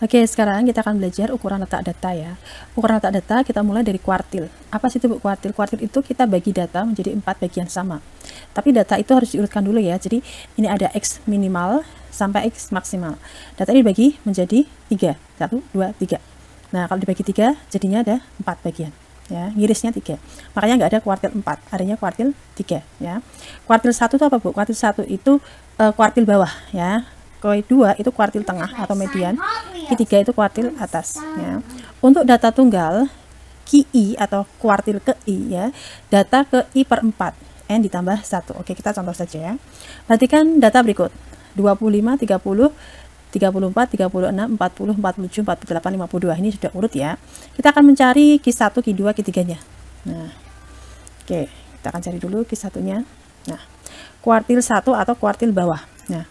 Oke, sekarang kita akan belajar ukuran letak data ya. Ukuran letak data kita mulai dari kuartil. Apa sih itu Bu kuartil? Kuartil itu kita bagi data menjadi 4 bagian sama. Tapi data itu harus diurutkan dulu ya. Jadi ini ada X minimal sampai X maksimal. Data ini dibagi menjadi 3. 1, 2, 3. Nah, kalau dibagi 3 jadinya ada 4 bagian. Ya, ngirisnya 3. Makanya nggak ada kuartil 4, adanya kuartil 3 ya. Kuartil 1 itu apa Bu? Kuartil 1 itu kuartil bawah ya. Kedua itu kuartil tengah atau median, ketiga itu kuartil atas ya. Untuk data tunggal QI atau kuartil ke I ya, data ke I per 4 N ditambah 1. Oke, kita contoh saja ya. Perhatikan data berikut 25, 30, 34, 36, 40, 47, 48, 52. Ini sudah urut ya. Kita akan mencari Q1, Q2, Q3 nya. Nah, oke, kita akan cari dulu Q1 nya. Nah, kuartil 1 atau kuartil bawah. Nah,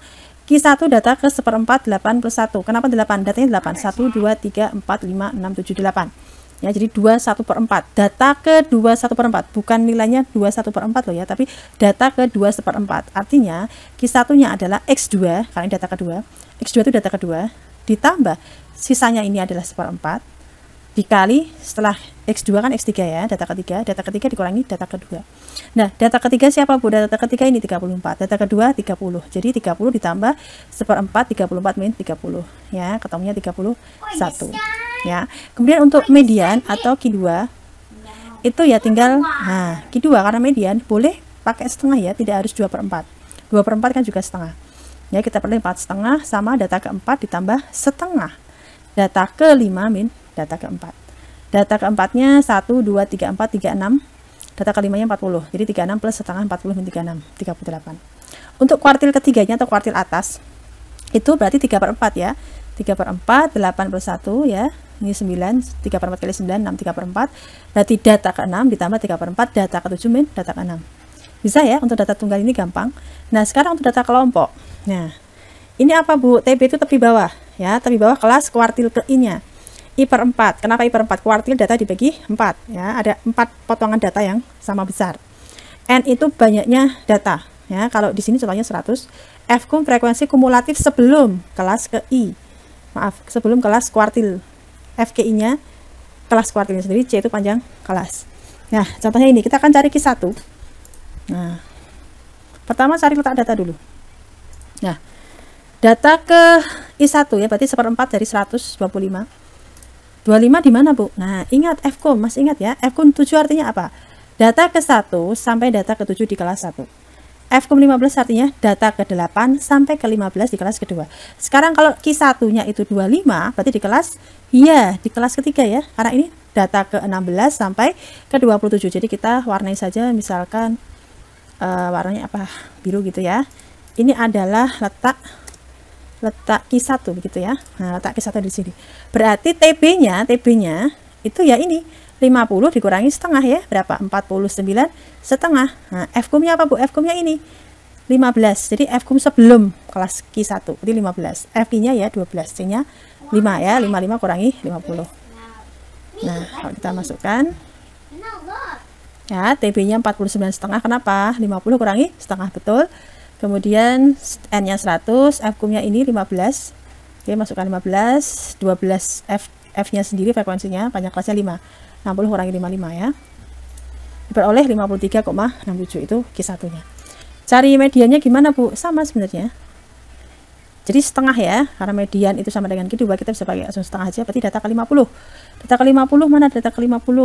Q1 data ke 1/4 8 plus 1. Kenapa 8? Datanya 8. 1, 2, 3, 4, 5, 6, 7, 8. Ya, jadi 21/4. Data ke 21/4. Bukan nilainya 21/4 loh ya, tapi data ke 21/4. Artinya Q1-nya adalah X2, karena data kedua. X2 itu data kedua. Ditambah sisanya ini adalah 1/4. Dikali setelah X2 kan X3 ya, data ketiga dikurangi data kedua. Nah, data ketiga siapa Bu? Data ketiga ini 34, data kedua 30. Jadi 30 ditambah 1/4, 34 min 30 ya, ketemunya 31 ya. Kemudian untuk median atau Q2 itu ya tinggal, nah Q2 karena median boleh pakai setengah ya, tidak harus 2/4. 2/4 kan juga setengah ya, kita perlu 4,5 sama data keempat ditambah setengah data ke-5 min data keempat. Data keempatnya 1, 2, 3, 4, 36. Data kelimanya 40. Jadi 36 plus setengah 40 min 36, 38. Untuk kuartil ketiganya atau kuartil atas, itu berarti 3/4 ya. 3/4, 8 plus 1 ya. Ini 9, 3/4 kali 9, 6, 3/4. Berarti data ke-6 ditambah 3/4, data ke-7 min data ke-6. Bisa ya, untuk data tunggal ini gampang. Nah, sekarang untuk data kelompok. Nah, ini apa Bu? TB itu tepi bawah ya, tepi bawah kelas kuartil ke I-nya. I per 4. Kenapa I per 4? Kuartil data dibagi 4 ya, ada 4 potongan data yang sama besar. N itu banyaknya data ya. Kalau di sini contohnya 100. F kum frekuensi kumulatif sebelum kelas ke I. Maaf, sebelum kelas kuartil. FKI nya kelas kuartilnya sendiri, C itu panjang kelas. Nah, contohnya ini kita akan cari Q1. Nah, pertama cari letak data dulu. Nah, data ke I1 ya, berarti 1/4 dari 125. 25 di mana Bu? Nah, ingat Fkum, masih ingat ya? Fkum 7 artinya apa? Data ke 1 sampai data ke 7 di kelas 1. Fkum 15 artinya data ke 8 sampai ke 15 di kelas kedua. Sekarang kalau Q1-nya itu 25, berarti di kelas, iya, di kelas ketiga ya. Karena ini data ke 16 sampai ke 27. Jadi kita warnai saja, misalkan warnanya apa? Biru gitu ya. Ini adalah letak Q1 begitu ya. Nah, letak Q1 di sini. Berarti TB-nya itu ya ini 50 dikurangi setengah ya. Berapa? 49 setengah. Nah, Fkum-nya apa Bu? Fkum-nya ini 15. Jadi Fkum sebelum kelas Q1 jadi 15. FI-nya ya 12. C-nya 5 ya. 55 kurangi 50. Nah, kalau kita masukkan ya, TB-nya 49 setengah. Kenapa? 50 kurangi setengah, betul. Kemudian N-nya 100, Fkum-nya ini 15. Oke, masukkan 15, 12 F-nya sendiri frekuensinya, panjang kelasnya 5. 60 kurangi 55 ya. Diperoleh 53,67 itu Q1-nya. Cari mediannya gimana Bu? Sama sebenarnya. Jadi setengah ya, karena median itu sama dengan Q2, kita bisa pakai langsung setengah aja, berarti data ke-50. Data ke-50 mana data ke-50?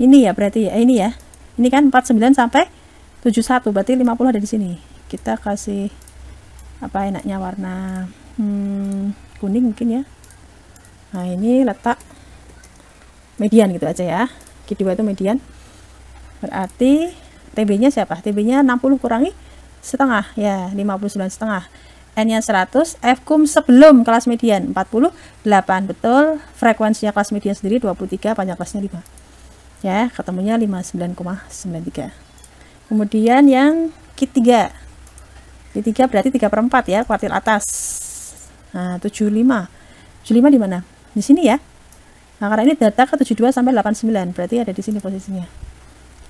Ini ya berarti ya, ini ya. Ini kan 49 sampai 71, berarti 50 ada di sini. Kita kasih apa enaknya warna kuning mungkin ya. Nah, ini letak median gitu aja ya. Q2 itu median. Berarti TB-nya siapa? TB-nya 60 kurangi setengah ya, 59 setengah. N-nya 100, Fkum sebelum kelas median 48, betul. Frekuensinya kelas median sendiri 23, panjang kelasnya 5. Ya, ketemunya 59,93. Kemudian yang Q3 berarti 3/4 ya, kuartil atas. Nah, 75 di mana? Di sini ya. Nah, karena ini data ke 72 sampai 89, berarti ada di sini posisinya.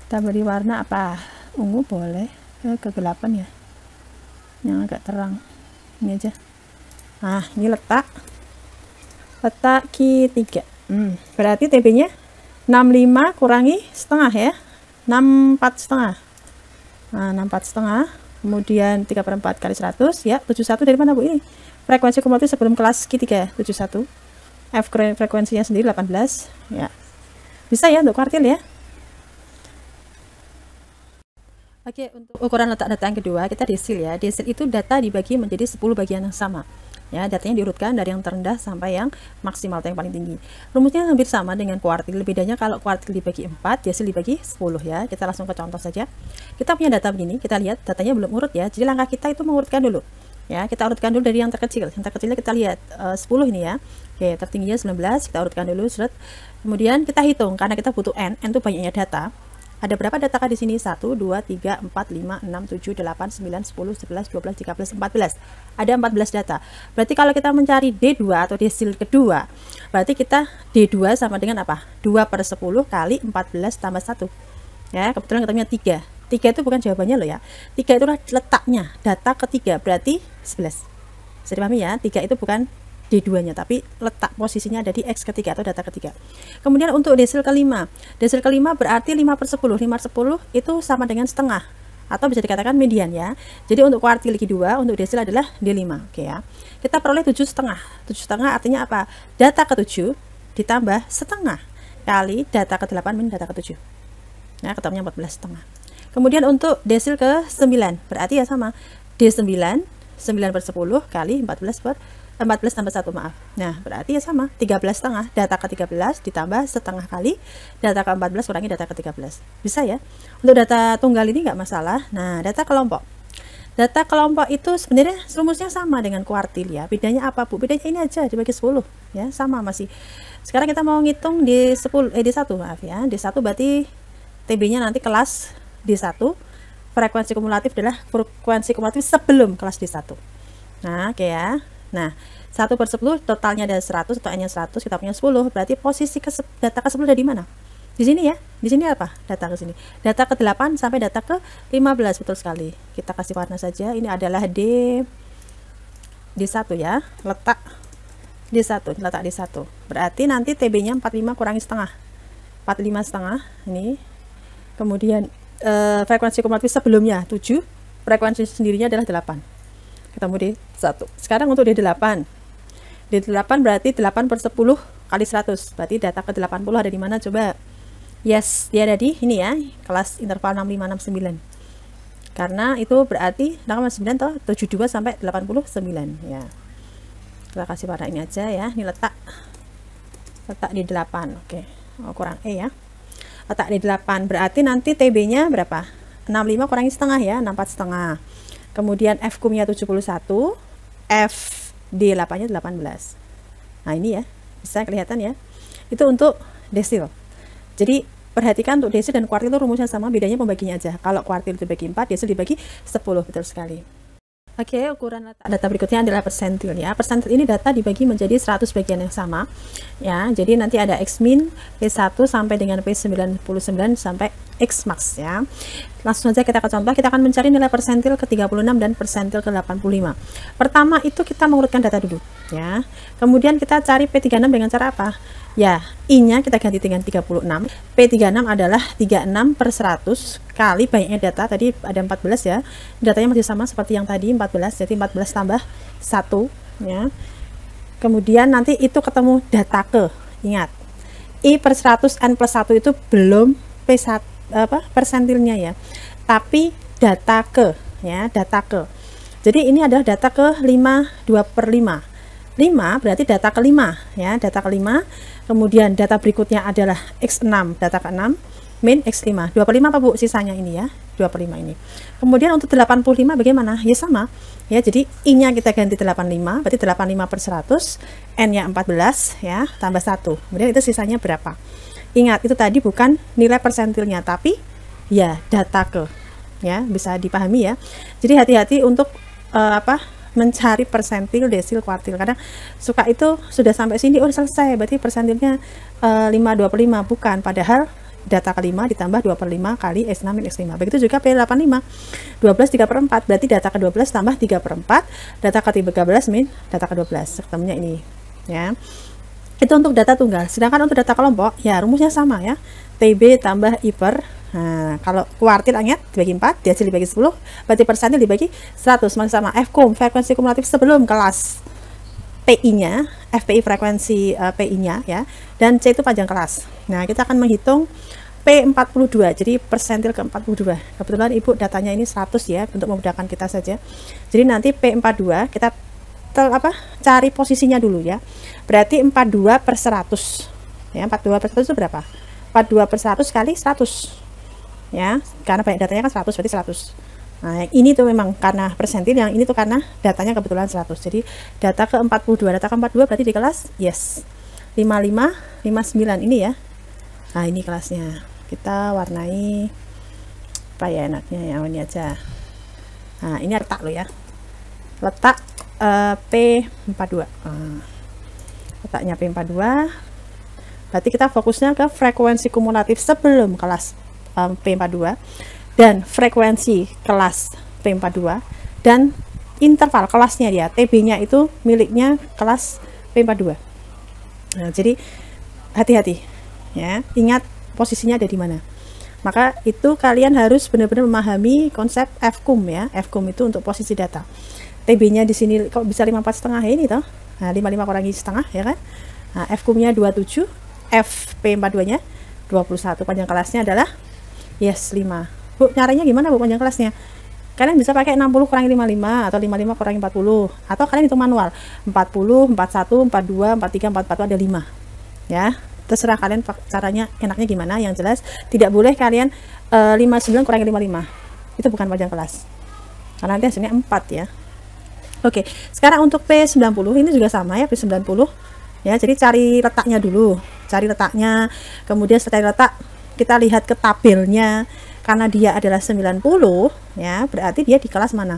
Kita beri warna apa? Ungu boleh, kegelapan ya, yang agak terang. Ini aja. Nah, ini letak Q3. Berarti TB-nya 65 kurangi setengah ya. 64 setengah. Nah, 64 setengah. Kemudian 3/4 kali 100 ya. 71 dari mana Bu ini? Frekuensi kumulatif sebelum kelas Q3 71. F frekuensinya sendiri 18 ya. Bisa ya untuk kuartil ya. Oke, untuk ukuran letak data yang kedua, kita desil ya. Desil itu data dibagi menjadi 10 bagian yang sama. Ya, datanya diurutkan dari yang terendah sampai yang maksimal atau yang paling tinggi. Rumusnya hampir sama dengan kuartil. Bedanya kalau kuartil dibagi 4, desil dibagi 10 ya. Kita langsung ke contoh saja. Kita punya data begini, kita lihat datanya belum urut ya. Jadi langkah kita itu mengurutkan dulu. Ya, kita urutkan dulu dari yang terkecil. Yang terkecilnya kita lihat 10 ini ya. Oke, tertingginya 19, kita urutkan dulu, seret. Kemudian kita hitung karena kita butuh n itu banyaknya data. Ada berapa data di sini? 1, 2, 3, 4, 5, 6, 7, 8, 9, 10, 11, 12, 13, 14. Ada 14 data. Berarti kalau kita mencari D2 atau desil kedua, berarti kita D2 sama dengan apa? 2/10 kali 14 tambah 1. Ya, kebetulan ketemunya 3. 3 itu bukan jawabannya loh ya. 3 itu letaknya, data ketiga, berarti 11. Bisa dipahami ya? 3 itu bukan D2-nya, tapi letak posisinya ada di X ketiga atau data ketiga. Kemudian untuk desil kelima. Desil kelima berarti 5/10. 5/10 itu sama dengan setengah atau bisa dikatakan median ya. Jadi untuk kuartil Q2 untuk desil adalah D5. Oke ya. Kita peroleh 7,5. 7,5 artinya apa? Data ke-7 ditambah setengah kali data ke-8 min data ke-7. Nah, ketemunya 14,5. Kemudian untuk desil ke-9 berarti ya sama. D9 9/10 kali 14 tambah 1 maaf. Nah, berarti ya sama, 13,5. Data ke-13 ditambah setengah kali data ke-14 kurangi data ke-13. Bisa ya? Untuk data tunggal ini nggak masalah. Nah, data kelompok. Data kelompok itu sebenarnya rumusnya sama dengan kuartil ya. Bedanya apa, Bu? Bedanya ini aja dibagi 10 ya, sama masih. Sekarang kita mau ngitung D1 maaf ya. D1 berarti TB-nya nanti kelas D1. Frekuensi kumulatif adalah frekuensi kumulatif sebelum kelas D1. Nah, oke ya. Nah, 1/10 totalnya ada 100 atau N-nya 100, kita punya 10. Berarti posisi data ke-10 ada di mana? Di sini ya. Di sini apa? Data ke sini. Data ke-8 sampai data ke-15, betul sekali. Kita kasih warna saja. Ini adalah D1 ya. Letak D1. Berarti nanti TB-nya 45 kurangi setengah. 45 setengah ini. Kemudian frekuensi kumulatif sebelumnya 7, frekuensi sendirinya adalah 8. Ketemu D1. Sekarang untuk D8. D8 berarti 8/10 kali 100. Berarti data ke-80 ada di mana coba? Yes, dia ada di ini ya, kelas interval 65 69. Karena itu berarti 69 atau 72 sampai 89 ya. Kita kasih warna ini aja ya. Ini letak D8. Oke. Oh, kurang E ya. Letak D8 berarti nanti TB-nya berapa? 65 kurangi setengah ya, 64 setengah. Kemudian F kumnya 71, F D8-nya 18. Nah, ini ya, bisa kelihatan ya. Itu untuk desil. Jadi, perhatikan untuk desil dan kuartil itu rumusnya sama, bedanya pembaginya aja. Kalau kuartil dibagi 4, desil dibagi 10, betul sekali. Oke, ukuran data berikutnya adalah persentil ya. Persentil ini data dibagi menjadi 100 bagian yang sama. Ya, jadi nanti ada X min, P1 sampai dengan P99 sampai X max ya. Langsung saja kita ke contoh, kita akan mencari nilai persentil ke-36 dan persentil ke-85. Pertama itu kita mengurutkan data dulu ya. Kemudian kita cari P36 dengan cara apa? Ya, I-nya kita ganti dengan 36. P36 adalah 36/100 kali banyaknya data. Tadi ada 14 ya. Datanya masih sama seperti yang tadi 14. Jadi 14 tambah 1 ya. Kemudian nanti itu ketemu data ke. Ingat, I/100 N plus 1 itu belum P1 persentilnya ya. Tapi data ke ya, data ke. Jadi ini adalah data ke 5 2/5. 5 berarti data kelima ya, data kelima. Kemudian data berikutnya adalah X6, data ke-6 min X5. 2/5 apa Bu sisanya ini ya? 2/5 ini. Kemudian untuk 85 bagaimana? Ya sama. Ya, jadi I-nya kita ganti 85, berarti 85/100, N-nya 14 ya, tambah 1. Kemudian itu sisanya berapa? Ingat, itu tadi bukan nilai persentilnya, tapi ya data ke. Ya, bisa dipahami ya. Jadi hati-hati untuk mencari persentil, desil, kuartil. Kadang suka itu sudah sampai sini, oh selesai, berarti persentilnya 5/25, bukan. Padahal data ke-5 ditambah 2/5 kali X6 min X5. Begitu juga P85, 12 3/4, berarti data ke-12 tambah 3/4, data ke-13 min data ke-12, ketemunya ini ya. Itu untuk data tunggal. Sedangkan untuk data kelompok, ya rumusnya sama ya, TB tambah I per, nah kalau kuartil ingat dibagi 4, dihasil dibagi 10, berarti persentil dibagi 100, sama Fkum, frekuensi kumulatif sebelum kelas, PI-nya, FPI frekuensi PI-nya ya, dan C itu panjang kelas. Nah, kita akan menghitung P42, jadi persentil ke-42. Kebetulan Ibu datanya ini 100 ya, untuk memudahkan kita saja. Jadi nanti P42 kita cari posisinya dulu ya. Berarti 42/100. Ya, 42/100 itu berapa? 42/100 kali 100. Ya, karena banyak datanya kan 100, berarti 100. Nah, yang ini tuh memang karena persentil, yang ini tuh karena datanya kebetulan 100. Jadi data ke-42, data ke-42 berarti di kelas yes. 55, 59 ini ya. Nah, ini kelasnya. Kita warnai apa ya enaknya ya, ini aja. Nah, ini letak lo ya. Letak P42. Letaknya P42. Berarti kita fokusnya ke frekuensi kumulatif sebelum kelas P42 dan frekuensi kelas P42 dan interval kelasnya dia, TB-nya itu miliknya kelas P42. Nah, jadi hati-hati ya, ingat posisinya ada di mana. Maka itu kalian harus benar-benar memahami konsep Fkum ya. Fkum itu untuk posisi data. TB-nya di sini kok bisa 54,5 ini toh. Nah, 55 kurangi setengah ya kan. Nah, Fkum-nya 27, FP42-nya 21. Panjang kelasnya adalah yes 5. Bu, caranya gimana Bu panjang kelasnya? Kalian bisa pakai 60 kurangi 55 atau 55 kurangi 40, atau kalian hitung manual 40, 41, 42, 43, 44 ada 5 ya, terserah kalian caranya enaknya gimana. Yang jelas tidak boleh kalian 59 kurangi 55, itu bukan panjang kelas karena nanti hasilnya 4 ya. Oke, sekarang untuk P90 ini juga sama ya, P90 ya. Jadi cari letaknya dulu, cari letaknya, kemudian setelah letak kita lihat ke tabelnya. Karena dia adalah 90 ya, berarti dia di kelas mana?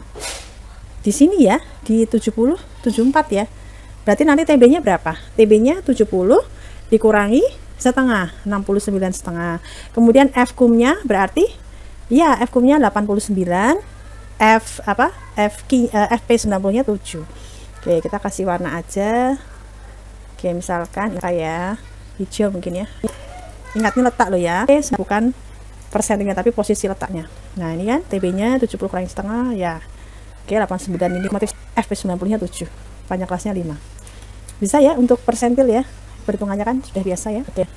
Di sini ya, di 70, 74 ya. Berarti nanti TB-nya berapa? TB-nya 70 dikurangi setengah, 69,5. Kemudian Fkum-nya berarti ya, Fkum-nya 89, FP90-nya 7. Oke, kita kasih warna aja. Oke, misalkan kayak hijau mungkin ya. Ingat nih letak lo ya, bukan persentilnya tapi posisi letaknya. Nah, ini kan TB-nya 70 kurangi setengah ya. Oke, 89 ini motif FP90-nya 7. Panjang kelasnya 5. Bisa ya untuk persentil ya. Perhitungannya kan sudah biasa ya. Oke.